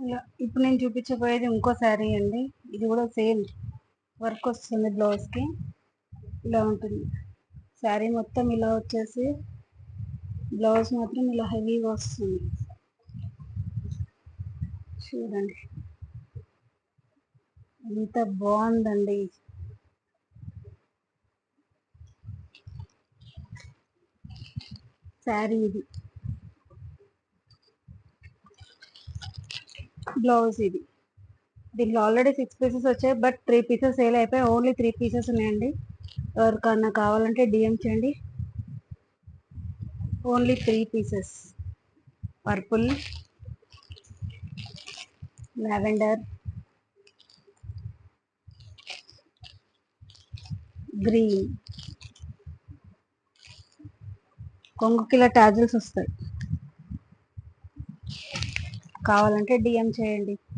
ఇలా ఇప్పుడు నేను చూపించబోయేది ఇంకో శారీ అండి. ఇది కూడా సేమ్ వర్క్ వస్తుంది బ్లౌజ్కి. ఇలా ఉంటుంది శారీ మొత్తం. ఇలా వచ్చేసి బ్లౌజ్ మాత్రం ఇలా హెవీగా వస్తుంది. చూడండి ఎంత బాగుందండి. శారీ ఇది, బ్లౌజ్ ఇది. దీంట్లో ఆల్రెడీ 6 పీసెస్ వచ్చాయి, బట్ 3 పీసెస్ సేల్ అయిపోయి ఓన్లీ 3 పీసెస్ ఉన్నాయండి. ఎవరికన్నా కావాలంటే డిఎం చేయండి. Only 3 pieces. Purple, lavender, green. కొంగుకి ఇలా టాజిల్స్ వస్తాయి. కావాలంటే డిఎం చేయండి.